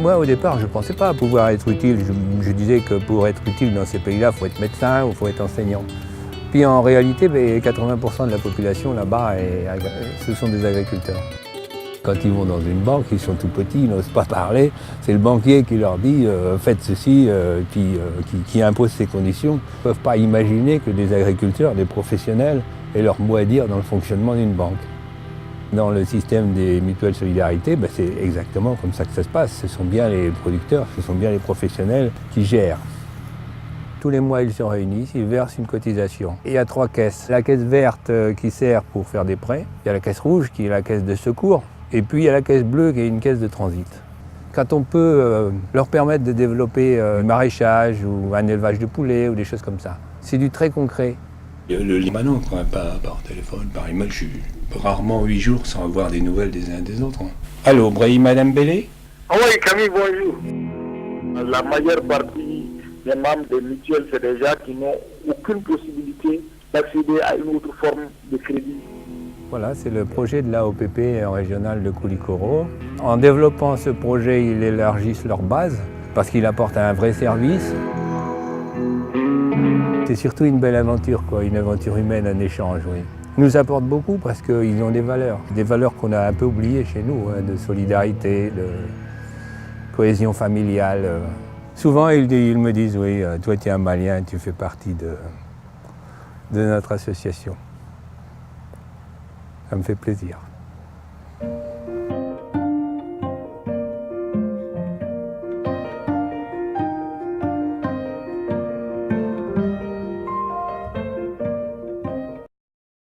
moi au départ je ne pensais pas pouvoir être utile. Je disais que pour être utile dans ces pays-là, il faut être médecin ou il faut être enseignant. Puis en réalité, 80% de la population là-bas, ce sont des agriculteurs. Quand ils vont dans une banque, ils sont tout petits, ils n'osent pas parler. C'est le banquier qui leur dit faites ceci, puis qui impose ses conditions. Ils ne peuvent pas imaginer que des agriculteurs, des professionnels, aient leur mot à dire dans le fonctionnement d'une banque. Dans le système des mutuelles solidarité, c'est exactement comme ça que ça se passe. Ce sont bien les producteurs, ce sont bien les professionnels qui gèrent. Tous les mois, ils se réunissent, ils versent une cotisation. Et il y a 3 caisses. La caisse verte qui sert pour faire des prêts, il y a la caisse rouge qui est la caisse de secours, et puis il y a la caisse bleue qui est une caisse de transit. Quand on peut leur permettre de développer un maraîchage ou un élevage de poulets ou des choses comme ça, c'est du très concret. Le lien maintenant, par téléphone, par email, je suis rarement 8 jours sans avoir des nouvelles des uns des autres. Allô, Brahim, Madame Bellé? Oui, Camille, bonjour. La majeure partie des membres des mutuelles, c'est des gens qui n'ont aucune possibilité d'accéder à une autre forme de crédit. Voilà, c'est le projet de l'AOPP régional de Koulikoro. En développant ce projet, ils élargissent leur base parce qu'il apporte un vrai service. C'est surtout une belle aventure, une aventure humaine, un échange, oui. Ils nous apportent beaucoup parce qu'ils ont des valeurs qu'on a un peu oubliées chez nous, de solidarité, de cohésion familiale. Souvent, ils me disent, oui, toi tu es un Malien, tu fais partie de notre association. Ça me fait plaisir.